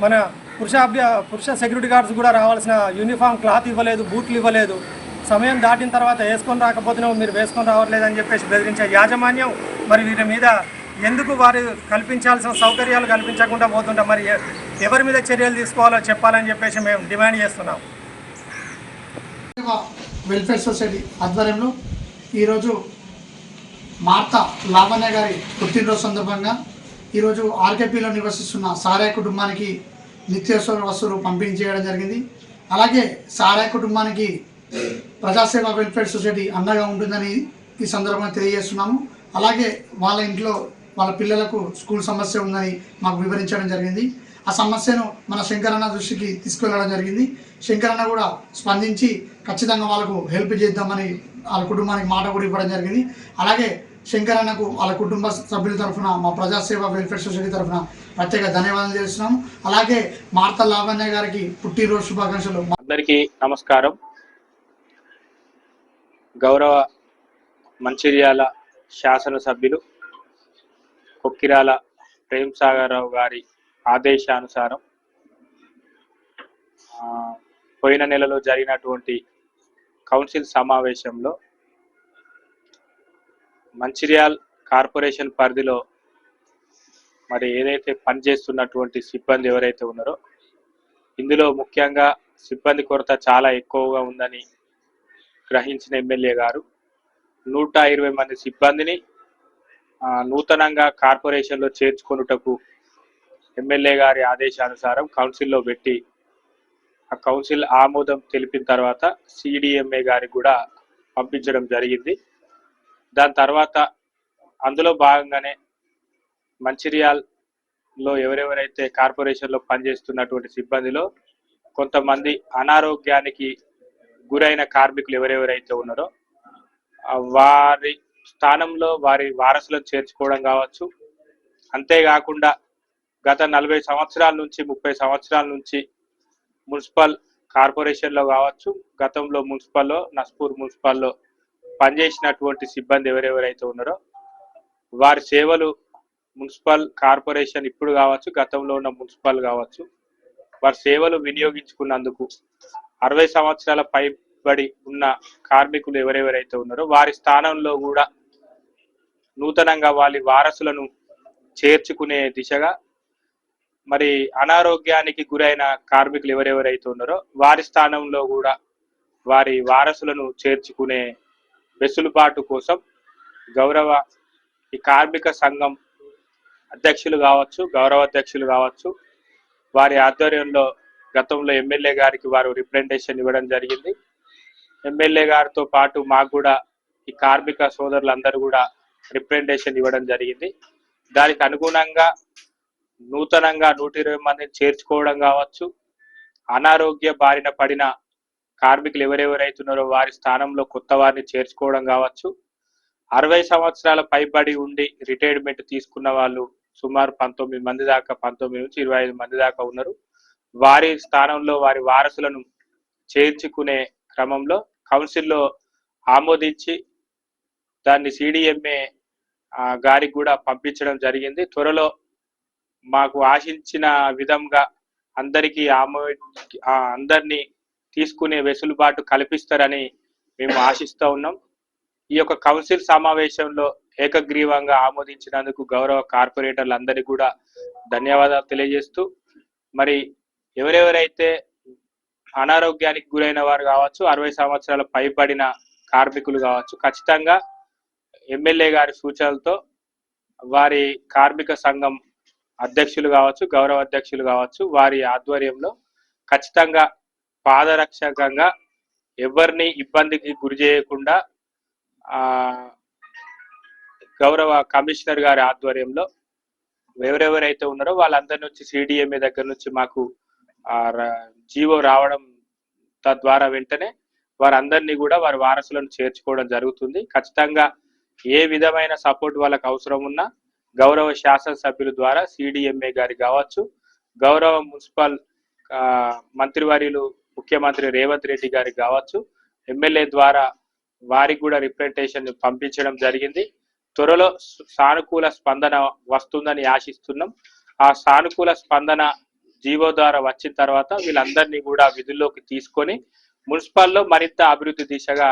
మన పురుష సెక్యూరిటీ గార్డ్స్ కూడా రావాల్సిన యూనిఫామ్ క్లాత్ ఇవ్వలేదు, బూట్లు ఇవ్వలేదు. సమయం దాటిన తర్వాత వేసుకొని రాకపోతేనే మీరు వేసుకొని రావట్లేదని చెప్పేసి బెదిరించే యాజమాన్యం మరి వీరి మీద ఎందుకు వారు కల్పించాల్సిన సౌకర్యాలు కల్పించకుండా పోతుంటాం? మరి ఎవరి మీద చర్యలు తీసుకోవాలో చెప్పాలని చెప్పేసి మేము డిమాండ్ చేస్తున్నాం. వెల్ఫేర్ సొసైటీ ఆధ్వర్యంలో ఈరోజు మార్తా లావణ్య గారి పుట్టినరోజు సందర్భంగా ఈరోజు ఆర్కేపీలో నివసిస్తున్న సారాయ్ కుటుంబానికి నిత్యావసర వస్తువులు పంపిణీ చేయడం జరిగింది. అలాగే సారాయ్ కుటుంబానికి ప్రజాసేవ వెల్ఫేర్ సొసైటీ అండగా ఉంటుందని ఈ సందర్భంగా తెలియజేస్తున్నాము. అలాగే వాళ్ళ ఇంట్లో వాళ్ళ పిల్లలకు స్కూల్ సమస్య ఉందని మాకు వివరించడం జరిగింది. ఆ సమస్యను మన శంకరన్న దృష్టికి తీసుకెళ్ళడం జరిగింది. శంకరన్న కూడా స్పందించి ఖచ్చితంగా వాళ్ళకు హెల్ప్ చేద్దామని వాళ్ళ కుటుంబానికి మాట కూడా ఇవ్వడం జరిగింది. అలాగే శంకరన్నకు వాళ్ళ కుటుంబ సభ్యుల తరఫున మా ప్రజాసేవ వెల్ఫేర్ సొసైటీ తరఫున ప్రత్యేక ధన్యవాదాలు చేస్తున్నాము. అలాగే మార్తా లావణ్య గారికి పుట్టినరోజు శుభాకాంక్షలు. అందరికీ నమస్కారం. గౌరవ మంచిర్యాల శాసనసభ్యులు కొక్కిరాల ప్రేమ్ సాగర్ రావు గారి ఆదేశానుసారం పోయిన నెలలో జరిగినటువంటి కౌన్సిల్ సమావేశంలో మంచిర్యాల్ కార్పొరేషన్ పరిధిలో మరి ఏదైతే పనిచేస్తున్నటువంటి సిబ్బంది ఎవరైతే ఉన్నారో ఇందులో ముఖ్యంగా సిబ్బంది కొరత చాలా ఎక్కువగా ఉందని గ్రహించిన ఎమ్మెల్యే గారు 120 మంది సిబ్బందిని నూతనంగా కార్పొరేషన్లో చేర్చుకొనుటకు ఎమ్మెల్యే గారి ఆదేశానుసారం కౌన్సిల్లో పెట్టి ఆ కౌన్సిల్ ఆమోదం తెలిపిన తర్వాత సిడిఎంఏ గారికి కూడా పంపించడం జరిగింది. దాని తర్వాత అందులో భాగంగానే మంచిర్యాల్లో ఎవరెవరైతే కార్పొరేషన్లో పనిచేస్తున్నటువంటి సిబ్బందిలో కొంతమంది అనారోగ్యానికి గురైన కార్మికులు ఎవరెవరైతే ఉన్నారో వారి స్థానంలో వారి వారసులను చేర్చుకోవడం కావచ్చు. అంతేకాకుండా గత 40 సంవత్సరాల నుంచి 30 సంవత్సరాల నుంచి మున్సిపల్ కార్పొరేషన్లో కావచ్చు, గతంలో మున్సిపల్లో నస్పూర్ మున్సిపల్లో పనిచేసినటువంటి సిబ్బంది ఎవరెవరైతే ఉన్నారో వారి సేవలు మున్సిపల్ కార్పొరేషన్ ఇప్పుడు కావచ్చు, గతంలో ఉన్న మున్సిపల్ కావచ్చు, వారి సేవలు వినియోగించుకున్నందుకు 60 సంవత్సరాల పైబడి ఉన్న కార్మికులు ఎవరెవరైతే ఉన్నారో వారి స్థానంలో కూడా నూతనంగా వాళ్ళ వారసులను చేర్చుకునే దిశగా మరి అనారోగ్యానికి గురైన కార్మికులు ఎవరెవరైతే ఉన్నారో వారి స్థానంలో కూడా వారి వారసులను చేర్చుకునే వెసులుబాటు కోసం గౌరవ ఈ కార్మిక సంఘం అధ్యక్షులు కావచ్చు, గౌరవ అధ్యక్షులు కావచ్చు, వారి ఆధ్వర్యంలో గతంలో ఎమ్మెల్యే గారికి వారు రిప్రజెంటేషన్ ఇవ్వడం జరిగింది. ఎమ్మెల్యే గారితో పాటు మాకు కూడా ఈ కార్మిక సోదరులందరూ కూడా రిప్రజెంటేషన్ ఇవ్వడం జరిగింది. దానికి అనుగుణంగా నూతనంగా 120 మందిని చేర్చుకోవడం కావచ్చు, అనారోగ్య బారిన పడిన కార్మికులు ఎవరెవరైతున్నారో వారి స్థానంలో కొత్త వారిని చేర్చుకోవడం కావచ్చు, 60 సంవత్సరాల పైబడి ఉండి రిటైర్మెంట్ తీసుకున్న వాళ్ళు సుమారు 19 మంది దాకా 19 నుంచి 25 మంది దాకా ఉన్నారు. వారి స్థానంలో వారి వారసులను చేర్చుకునే క్రమంలో కౌన్సిల్లో ఆమోదించి దాన్ని సిడిఎంఏ గారికి కూడా పంపించడం జరిగింది. త్వరలో మాకు ఆశించిన విధంగా అందరినీ తీసుకునే వెసులుబాటు కల్పిస్తారని మేము ఆశిస్తూ ఉన్నాం. ఈ యొక్క కౌన్సిల్ సమావేశంలో ఏకగ్రీవంగా ఆమోదించినందుకు గౌరవ కార్పొరేటర్లందరికీ కూడా ధన్యవాదాలు తెలియజేస్తూ మరి ఎవరెవరైతే అనారోగ్యానికి గురైన వారు కావచ్చు, 60 సంవత్సరాల పైబడిన కార్మికులు కావచ్చు, ఖచ్చితంగా ఎమ్మెల్యే గారి సూచనలతో వారి కార్మిక సంఘం అధ్యక్షులు కావచ్చు, గౌరవ అధ్యక్షులు కావచ్చు, వారి ఆధ్వర్యంలో ఖచ్చితంగా పాదరక్షకంగా ఎవరిని ఇబ్బందికి గురి చేయకుండా గౌరవ కమిషనర్ గారి ఆధ్వర్యంలో ఎవరెవరైతే ఉన్నారో వాళ్ళందరి నుంచి సిడిఎంఏ దగ్గర నుంచి మాకు జీవో రావడం తద్వారా వెంటనే వారందరినీ కూడా వారి వారసులను చేర్చుకోవడం జరుగుతుంది. ఖచ్చితంగా ఏ విధమైన సపోర్ట్ వాళ్ళకి అవసరం ఉన్నా గౌరవ శాసనసభ్యుల ద్వారా సిడిఎంఏ గారి కావచ్చు, గౌరవ మున్సిపల్ మంత్రివర్యులు ముఖ్యమంత్రి రేవంత్ రెడ్డి గారికి కావచ్చు, ఎమ్మెల్యే ద్వారా వారికి కూడా రిప్రజెంటేషన్ పంపించడం జరిగింది. త్వరలో సానుకూల స్పందన వస్తుందని ఆశిస్తున్నాం. ఆ సానుకూల స్పందన జీవో ద్వారా వచ్చిన తర్వాత వీళ్ళందరినీ కూడా విధుల్లోకి తీసుకొని మున్సిపల్లో మరింత అభివృద్ధి దిశగా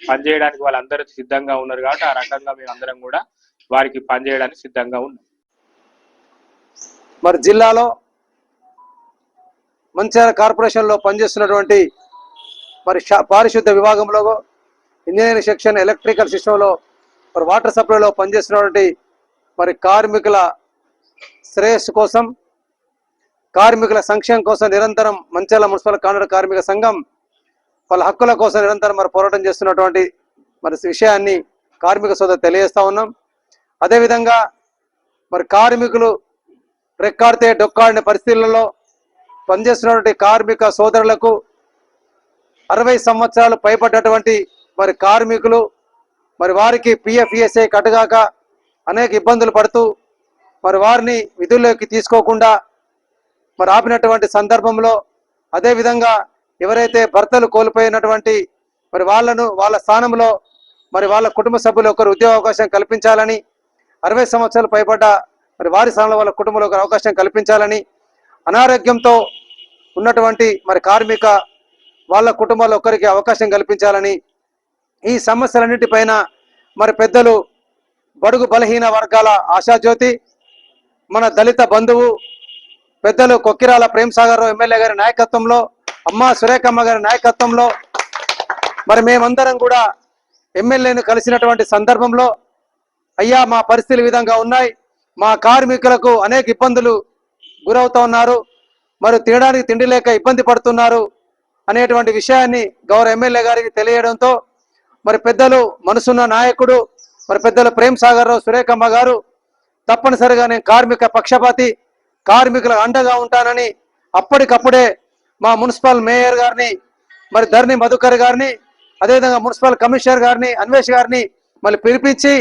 పనిచేయడానికి వాళ్ళందరూ సిద్ధంగా ఉన్నారు. కాబట్టి ఆ రకంగా మేము అందరం కూడా వారికి పనిచేయడానికి సిద్ధంగా ఉన్నాం. మరి జిల్లాలో మంచిర్యాల కార్పొరేషన్లో పనిచేస్తున్నటువంటి మరి పారిశుద్ధ విభాగంలో, ఇంజనీరింగ్ సెక్షన్, ఎలక్ట్రికల్ సిస్టంలో, మరి వాటర్ సప్లైలో పనిచేస్తున్నటువంటి మరి కార్మికుల శ్రేయస్సు కోసం, కార్మికుల సంక్షేమం కోసం నిరంతరం మంచిర్యాల మున్సిపల్ కాంట్రాక్ట్ కార్మిక సంఘం వాళ్ళ హక్కుల కోసం నిరంతరం మరి పోరాటం చేస్తున్నటువంటి మరి విషయాన్ని కార్మిక సోదరు తెలియజేస్తా ఉన్నాం. అదేవిధంగా మరి కార్మికులు రెక్కాడితే డొక్కాడిన పరిస్థితులలో పనిచేస్తున్నటువంటి కార్మిక సోదరులకు 60 సంవత్సరాలు పైబడ్డటువంటి మరి కార్మికులు మరి వారికి పిఎఫ్ఈఎస్ఐ కట్టగాక అనేక ఇబ్బందులు పడుతూ మరి వారిని విధుల్లోకి తీసుకోకుండా మరి ఆపినటువంటి సందర్భంలో, అదేవిధంగా ఎవరైతే భర్తలు కోల్పోయినటువంటి మరి వాళ్ళ స్థానంలో మరి వాళ్ళ కుటుంబ సభ్యులు ఒకరు ఉద్యోగ అవకాశం కల్పించాలని, 60 సంవత్సరాలు పైబడ్డ మరి వారి స్థానంలో వాళ్ళ కుటుంబంలో ఒక అవకాశం కల్పించాలని, అనారోగ్యంతో ఉన్నటువంటి మరి కార్మిక వాళ్ళ కుటుంబాల్లో ఒకరికి అవకాశం కల్పించాలని, ఈ సమస్యలన్నిటిపైన మరి పెద్దలు బడుగు బలహీన వర్గాల ఆశాజ్యోతి, మన దళిత బంధువు పెద్దలు కొక్కిరాల ప్రేమ్సాగర్ ఎమ్మెల్యే గారి నాయకత్వంలో, అమ్మ సురేఖమ్మ గారి నాయకత్వంలో మరి మేమందరం కూడా ఎమ్మెల్యేను కలిసినటువంటి సందర్భంలో, అయ్యా మా పరిస్థితులు ఈ విధంగా ఉన్నాయి, మా కార్మికులకు అనేక ఇబ్బందులు గురవుతూ ఉన్నారు, మరి తినడానికి తిండి లేక ఇబ్బంది పడుతున్నారు అనేటువంటి విషయాన్ని గౌరవ ఎమ్మెల్యే గారికి తెలియడంతో మరి పెద్దలు మనసున్న నాయకుడు మరి పెద్దలు ప్రేమ్సాగర్ రావు సురేఖమ్మ గారు తప్పనిసరిగా నేను కార్మిక పక్షపాతి, కార్మికులకు అండగా ఉంటానని అప్పటికప్పుడే మా మున్సిపల్ మేయర్ గారిని మరి ధర్ని మధుకర్ గారిని, అదేవిధంగా మున్సిపల్ కమిషనర్ గారిని, అన్వేష్ గారిని మళ్ళీ పిలిపించి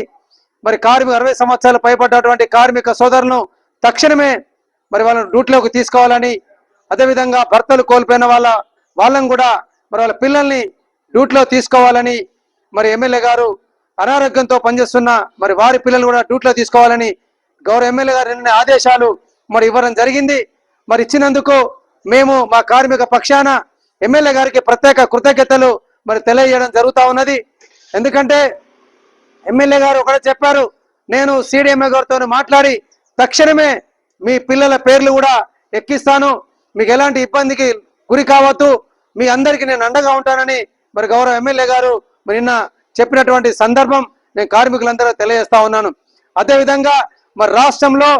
మరి 60 సంవత్సరాలు పైబడ్డటువంటి కార్మిక సోదరులను తక్షణమే మరి వాళ్ళని డ్యూటీలోకి తీసుకోవాలని, అదేవిధంగా భర్తలు కోల్పోయిన వాళ్ళని కూడా మరి వాళ్ళ పిల్లల్ని డ్యూటీలో తీసుకోవాలని, మరి ఎమ్మెల్యే గారు అనారోగ్యంతో పనిచేస్తున్న మరి వారి పిల్లలు కూడా డ్యూటీలో తీసుకోవాలని గౌరవ ఎమ్మెల్యే గారు నిన్న ఆదేశాలు మరి ఇవ్వడం జరిగింది. మరి ఇచ్చినందుకు మేము మా కార్మిక పక్షాన ఎమ్మెల్యే గారికి ప్రత్యేక కృతజ్ఞతలు మరి తెలియజేయడం జరుగుతూ ఉన్నది. ఎందుకంటే ఎమ్మెల్యే గారు ఒకటే చెప్పారు, నేను సిడిఎంఏ గారితో మాట్లాడి తక్షణమే మీ పిల్లల పేర్లు కూడా ఎక్కిస్తాను, మీకు ఎలాంటి ఇబ్బందికి గురి కావద్దు, మీ అందరికీ నేను అండగా ఉంటానని మరి గౌరవ ఎమ్మెల్యే గారు మరి నిన్న చెప్పినటువంటి సందర్భం నేను కార్మికులందరూ తెలియజేస్తా ఉన్నాను. అదేవిధంగా మరి రాష్ట్రంలో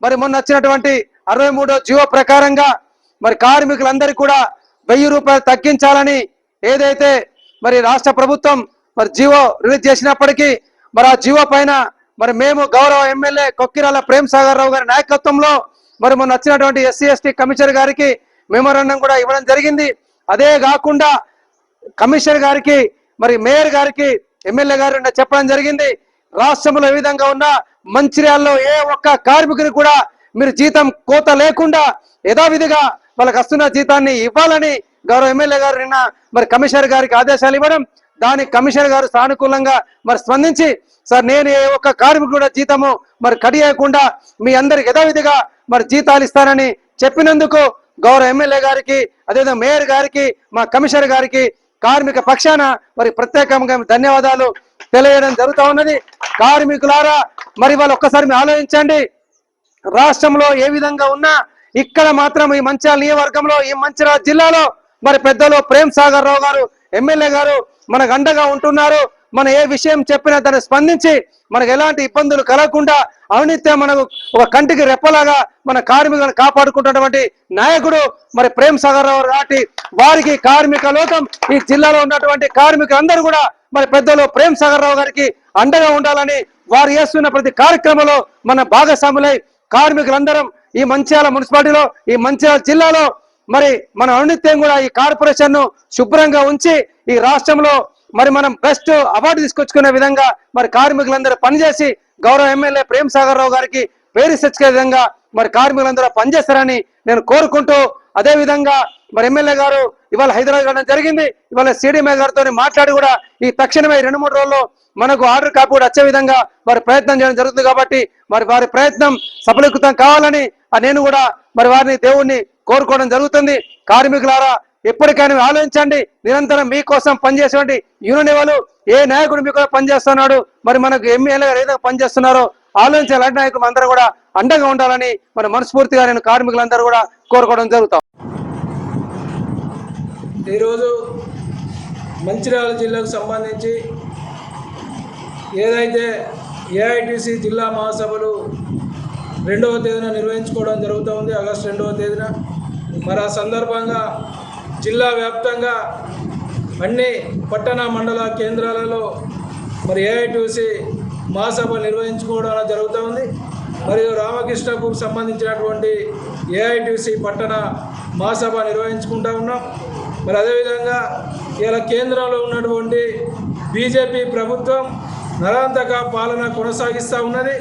మరి మొన్న వచ్చినటువంటి 63వ జీవో ప్రకారంగా మరి కార్మికులందరికీ కూడా 1000 రూపాయలు తగ్గించాలని ఏదైతే మరి రాష్ట్ర ప్రభుత్వం మరి జీవో రిలీజ్ చేసినప్పటికీ మరి ఆ జీవో పైన మరి మేము గౌరవ ఎమ్మెల్యే కొక్కిరాల ప్రేమ్సాగర్ రావు గారి నాయకత్వంలో మరి మొన్న వచ్చినటువంటి ఎస్సీ ఎస్టీ కమిషనర్ గారికి మెమోరాండం కూడా ఇవ్వడం జరిగింది. అదే కాకుండా కమిషనర్ గారికి మరి మేయర్ గారికి ఎమ్మెల్యే గారు చెప్పడం జరిగింది, రాష్ట్రంలో ఏ విధంగా ఉన్న మంచిర్యాలలో ఏ ఒక్క కార్మికుని కూడా మీరు జీతం కోత లేకుండా యథావిధిగా వాళ్ళకి వస్తున్న జీతాన్ని ఇవ్వాలని గౌరవ ఎమ్మెల్యే గారు నిన్న మరి కమిషనర్ గారికి ఆదేశాలు ఇవ్వడం, దానికి కమిషనర్ గారు సానుకూలంగా మరి స్పందించి, సార్ నేను ఏ ఒక్క కార్మికుడు కూడా జీతము మరి కడియకుండా మీ అందరికి యథావిధిగా మరి జీతాలు ఇస్తానని చెప్పినందుకు గౌరవ ఎమ్మెల్యే గారికి, అదేవిధంగా మేయర్ గారికి, మా కమిషనర్ గారికి కార్మిక పక్షాన మరి ప్రత్యేకంగా ధన్యవాదాలు తెలియజేయడం జరుగుతూ ఉన్నది. కార్మికులారా మరి వాళ్ళు ఒక్కసారి మీరు ఆలోచించండి, రాష్ట్రంలో ఏ విధంగా ఉన్నా ఇక్కడ మాత్రం ఈ మంచిర్యాల నియోజకవర్గంలో ఈ మంచిర్యాల జిల్లాలో మరి పెద్దలు ప్రేమ్సాగర్ రావు గారు ఎమ్మెల్యే గారు మనకు అండగా ఉంటున్నారు. మన ఏ విషయం చెప్పినా దాన్ని స్పందించి మనకు ఎలాంటి ఇబ్బందులు కలగకుండా అవినీత్యం మనకు ఒక కంటికి రెప్పలాగా మన కార్మికులను కాపాడుకుంటున్నటువంటి నాయకుడు మరి ప్రేమ్సాగర్ రావు కాబట్టి వారికి కార్మిక లోకం ఈ జిల్లాలో ఉన్నటువంటి కార్మికులందరూ కూడా మరి పెద్దలు ప్రేమ్సాగర్ రావు గారికి అండగా ఉండాలని వారు చేస్తున్న ప్రతి కార్యక్రమంలో మన భాగస్వాములై కార్మికులందరం ఈ మంచిర్యాల మున్సిపాలిటీలో ఈ మంచిర్యాల జిల్లాలో మరి మన అవినీత్యం కూడా ఈ కార్పొరేషన్ ను శుభ్రంగా ఉంచి ఈ రాష్ట్రంలో మరి మనం బెస్ట్ అవార్డు తీసుకొచ్చుకునే విధంగా మరి కార్మికులందరూ పనిచేసి గౌరవ ఎమ్మెల్యే ప్రేమ్ సాగర్ రావు గారికి పేరు తెచ్చుకే విధంగా మరి కార్మికులందరూ పనిచేస్తారని నేను కోరుకుంటూ, అదే విధంగా మరి ఎమ్మెల్యే గారు ఇవాళ హైదరాబాద్ వెళ్ళడం జరిగింది. ఇవాళ సిడిఎంఏ గారితో మాట్లాడి కూడా ఈ తక్షణమే 2-3 రోజుల్లో మనకు ఆర్డర్ కాపీ కూడా వచ్చే విధంగా వారి ప్రయత్నం చేయడం జరుగుతుంది. కాబట్టి మరి వారి ప్రయత్నం సఫలీకృతం కావాలని నేను కూడా మరి వారిని దేవుణ్ణి కోరుకోవడం జరుగుతుంది. కార్మికులారా, ఎప్పటికైనా ఆలోచించండి. నిరంతరం మీకోసం పనిచేసేటువంటి యూనియన్ వాళ్ళు ఏ నాయకుడు మీకు పనిచేస్తున్నాడు, మరి మనకు ఎమ్మెల్యే గారు ఏదైనా పనిచేస్తున్నారో ఆలోచించే అలాంటి నాయకులు అందరూ కూడా అండగా ఉండాలని మన మనస్ఫూర్తిగా నేను కార్మికులందరూ కూడా కోరుకోవడం జరుగుతాం. ఈరోజు మంచిర్యాల జిల్లాకు సంబంధించి ఏదైతే ఏఐటీసీ జిల్లా మహాసభలు 2వ తేదీన నిర్వహించుకోవడం జరుగుతూ ఉంది, ఆగస్టు 2వ తేదీన. మరి ఆ సందర్భంగా జిల్లా వ్యాప్తంగా అన్ని పట్టణ మండల కేంద్రాలలో మరి ఏఐటీసీ మహాసభ నిర్వహించుకోవడం జరుగుతూ ఉంది. మరియు రామకృష్ణకు సంబంధించినటువంటి ఏఐటీసీ పట్టణ మహాసభ నిర్వహించుకుంటూ ఉన్నాం. మరి అదేవిధంగా ఇలా కేంద్రంలో ఉన్నటువంటి బీజేపీ ప్రభుత్వం నరాంతక పాలన కొనసాగిస్తూ ఉన్నది.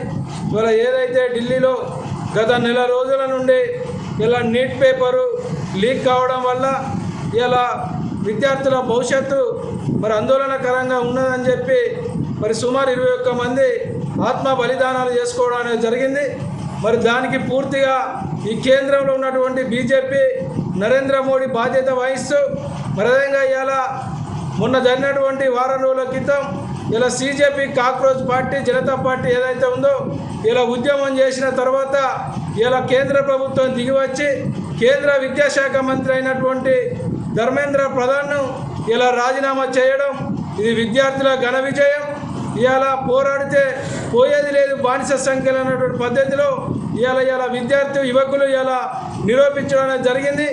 ఇవాళ ఏదైతే ఢిల్లీలో గత నెల రోజుల నుండి ఇలా నీట్ పేపరు లీక్ కావడం వల్ల ఇలా విద్యార్థుల భవిష్యత్తు మరి ఆందోళనకరంగా ఉన్నదని చెప్పి మరి సుమారు 21 మంది ఆత్మ బలిదానాలు చేసుకోవడం అనేది జరిగింది. మరి దానికి పూర్తిగా ఈ కేంద్రంలో ఉన్నటువంటి బీజేపీ నరేంద్ర మోడీ బాధ్యత వహిస్తూ మరి అదేవిధంగా ఇలా మొన్న జరిగినటువంటి వారం రోజుల క్రితం ఇలా CJP cockroach party Janata party ఏదైతే ఉందో ఇలా ఉద్యమం చేసిన తర్వాత ఇలా కేంద్ర ప్రభుత్వం దిగివచ్చి కేంద్ర విద్యాశాఖ మంత్రి అయినటువంటి ధర్మేంద్ర ప్రధాన్ను ఇలా రాజీనామా చేయడం ఇది విద్యార్థుల ఘన విజయం. ఇవాళ పోరాడితే పోయేది లేదు బానిస సంఖ్యలు అన్నటువంటి పద్ధతిలో ఇలా విద్యార్థి యువకులు ఇలా నిరూపించడం జరిగింది.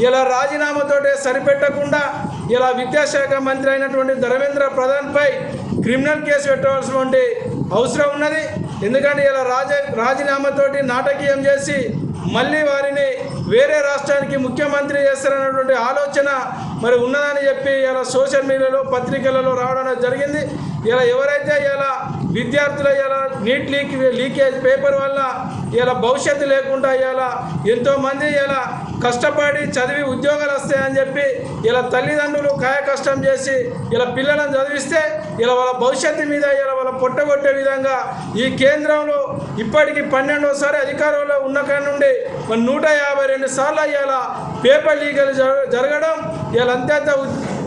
ఇలా రాజీనామాతోటే సరిపెట్టకుండా ఇలా విద్యాశాఖ మంత్రి అయినటువంటి ధర్మేంద్ర ప్రధాన్పై క్రిమినల్ కేసు పెట్టవలసినటువంటి అవసరం ఉన్నది. ఎందుకంటే ఇలా రాజీనామాతోటి నాటకీయం చేసి మళ్ళీ వారిని వేరే రాష్ట్రానికి ముఖ్యమంత్రి చేస్తారన్నటువంటి ఆలోచన మరి ఉన్నదని చెప్పి ఇలా సోషల్ మీడియాలో పత్రికలలో రావడం జరిగింది. ఇలా ఎవరైతే ఇలా విద్యార్థుల ఇలా నీట్ లీకేజ్ పేపర్ వల్ల ఇలా భవిష్యత్తు లేకుండా ఇలా ఎంతోమంది ఇలా కష్టపడి చదివి ఉద్యోగాలు వస్తాయని చెప్పి ఇలా తల్లిదండ్రులు కాయ కష్టం చేసి ఇలా పిల్లలను చదివిస్తే ఇలా వాళ్ళ భవిష్యత్తు మీద ఇలా వాళ్ళ పొట్టగొట్టే విధంగా ఈ కేంద్రంలో ఇప్పటికి 12వసారి అధికారంలో ఉన్న కాడి నుండి 152 సార్లు ఇలా పేపర్ లీగల్ జరగడం ఇలా అత్యంత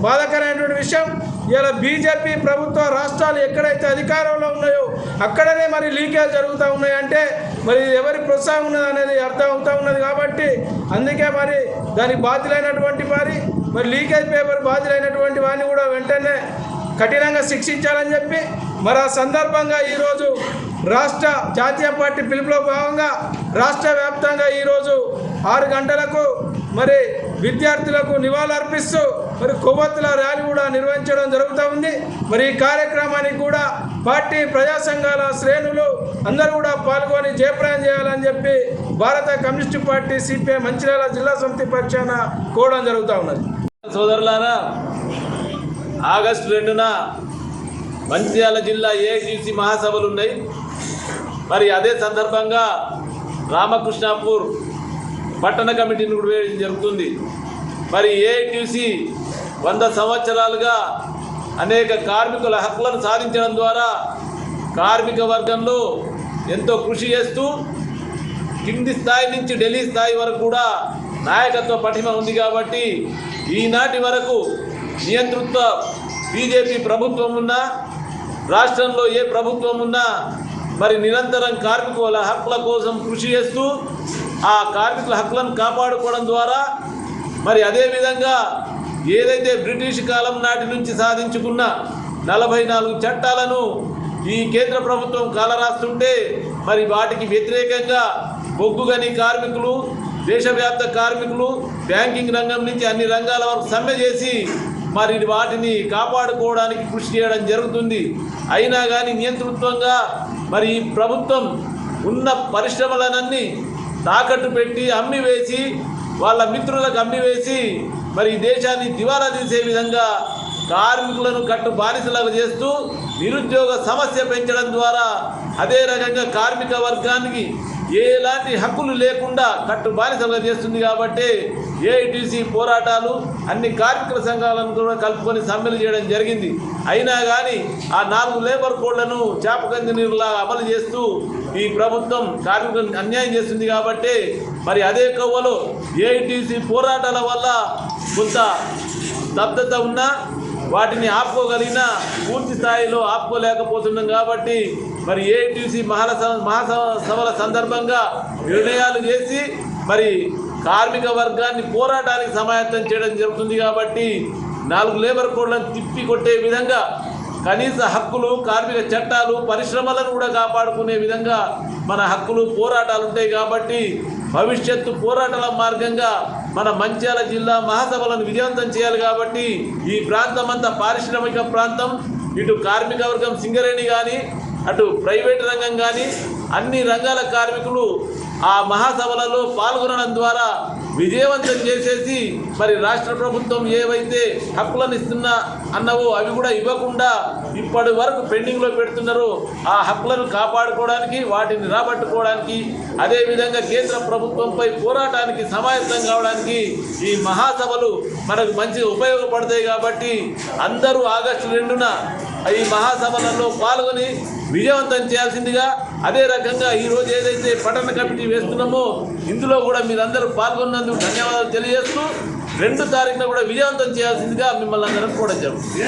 బాధాకరమైనటువంటి విషయం. ఇలా బీజేపీ ప్రభుత్వ రాష్ట్రాలు ఎక్కడైతే అధికారంలో ఉన్నాయో అక్కడనే మరి లీకేజ్ జరుగుతూ ఉన్నాయంటే మరి ఎవరి ప్రోత్సాహం ఉన్నది అనేది అర్థం అవుతూ ఉన్నది. కాబట్టి అందుకే మరి దానికి బాధ్యులైనటువంటి మరి లీకేజ్ పేపర్ బాధ్యులైనటువంటి వారిని కూడా వెంటనే కఠినంగా శిక్షించాలని చెప్పి మరి ఆ సందర్భంగా ఈరోజు రాష్ట్ర జాతీయ పార్టీ పిలుపులో భాగంగా రాష్ట్ర వ్యాప్తంగా ఈరోజు 6 గంటలకు మరి విద్యార్థులకు నివాళులర్పిస్తూ మరి కొవ్వొత్తుల ర్యాలీ కూడా నిర్వహించడం జరుగుతూ ఉంది. మరి ఈ కార్యక్రమానికి కూడా పార్టీ ప్రజా సంఘాల శ్రేణులు అందరూ కూడా పాల్గొని జయప్రదం చేయాలని చెప్పి భారత కమ్యూనిస్టు పార్టీ సిపిఐ మంచిర్యాల జిల్లా సమితి పక్షాన కోరడం జరుగుతూ ఉన్నది. సోదరులారా, ఆగస్టు 2న మంచిర్యాల జిల్లా ఏఐటీసీ మహాసభలు ఉన్నాయి. మరి అదే సందర్భంగా రామకృష్ణాపూర్ పట్టణ కమిటీని కూడా వేయడం జరుగుతుంది. మరి ఏఐటీసీ 100 సంవత్సరాలుగా అనేక కార్మికుల హక్కులను సాధించడం ద్వారా కార్మిక వర్గంలో ఎంతో కృషి చేస్తూ కింది స్థాయి నుంచి ఢిల్లీ స్థాయి వరకు కూడా నాయకత్వ పటిమ ఉంది. కాబట్టి ఈనాటి వరకు నియంతృత్వ బీజేపీ ప్రభుత్వం ఉన్నా, రాష్ట్రంలో ఏ ప్రభుత్వం ఉన్నా మరి నిరంతరం కార్మికుల హక్కుల కోసం కృషి చేస్తూ ఆ కార్మికుల హక్కులను కాపాడుకోవడం ద్వారా మరి అదేవిధంగా ఏదైతే బ్రిటిష్ కాలం నాటి నుంచి సాధించుకున్న 44 చట్టాలను ఈ కేంద్ర ప్రభుత్వం కాలరాస్తుంటే మరి వాటికి వ్యతిరేకంగా బొగ్గుగని కార్మికులు, దేశవ్యాప్త కార్మికులు బ్యాంకింగ్ రంగం నుంచి అన్ని రంగాల వరకు సమ్మె చేసి మరి వాటిని కాపాడుకోవడానికి కృషి చేయడం జరుగుతుంది. అయినా కానీ నియంతృత్వంగా మరి ఈ ప్రభుత్వం ఉన్న పరిశ్రమలనన్నీ తాకట్టు పెట్టి అమ్మివేసి వాళ్ళ మిత్రులకు అమ్మివేసి మరి ఈ దేశాన్ని దివాలా తీసే విధంగా కార్మికులను కట్టు బానిసలకు చేస్తూ నిరుద్యోగ సమస్య పెంచడం ద్వారా అదే రకంగా కార్మిక వర్గానికి ఎలాంటి హక్కులు లేకుండా కట్టు బానిసలుగా చేస్తుంది. కాబట్టి ఏఐటీసీ పోరాటాలు అన్ని కార్మికుల సంఘాలను కూడా కలుపుకొని సమ్మెలు చేయడం జరిగింది. అయినా కానీ ఆ 4 లేబర్ కోడ్లను చేపకంది నీరులా అమలు చేస్తూ ఈ ప్రభుత్వం కార్మికులను అన్యాయం చేస్తుంది. కాబట్టి మరి అదే కవ్వలో ఏఐటీసీ పోరాటాల వల్ల కొంత స్తబ్దత ఉన్నా వాటిని ఆపుకోగలిగిన పూర్తి స్థాయిలో ఆపుకోలేకపోతున్నాం. కాబట్టి మరి ఏఐటీసీ మహాసభల సందర్భంగా నిర్ణయాలు చేసి మరి కార్మిక వర్గాన్ని పోరాటానికి సమాయత్తం చేయడం జరుగుతుంది. కాబట్టి 4 లేబర్ కోడ్లను తిప్పి కొట్టే విధంగా కనీస హక్కులు, కార్మిక చట్టాలు, పరిశ్రమలను కూడా కాపాడుకునే విధంగా మన హక్కులు, పోరాటాలు ఉంటాయి. కాబట్టి భవిష్యత్తు పోరాటాల మార్గంగా మన మంచిర్యాల జిల్లా మహాసభలను విజయవంతం చేయాలి. కాబట్టి ఈ ప్రాంతం అంతా పారిశ్రామిక ప్రాంతం, ఇటు కార్మిక వర్గం సింగరేణి కానీ అటు ప్రైవేట్ రంగం కానీ అన్ని రంగాల కార్మికులు ఆ మహాసభలలో పాల్గొనడం ద్వారా విజయవంతం చేసేసి మరి రాష్ట్ర ప్రభుత్వం ఏవైతే హక్కులను ఇస్తున్నా అన్నవో అవి కూడా ఇవ్వకుండా ఇప్పటి వరకు పెండింగ్లో పెడుతున్నారో ఆ హక్కులను కాపాడుకోవడానికి, వాటిని రాబట్టుకోవడానికి, అదేవిధంగా కేంద్ర ప్రభుత్వంపై పోరాటానికి సమాయత్తం కావడానికి ఈ మహాసభలు మనకు మంచిగా ఉపయోగపడతాయి. కాబట్టి అందరూ ఆగస్టు 2న ఈ మహాసభలలో పాల్గొని విజయవంతం చేయాల్సిందిగా, అదే రకంగా ఈరోజు ఏదైతే పట్టణ కమిటీ వేస్తున్నామో ఇందులో కూడా మీరందరూ పాల్గొన్నందుకు ధన్యవాదాలు తెలియజేస్తూ 2 తారీఖున కూడా విజయవంతం చేయాల్సిందిగా మిమ్మల్ని అందరం కూడా జరుగుతుంది.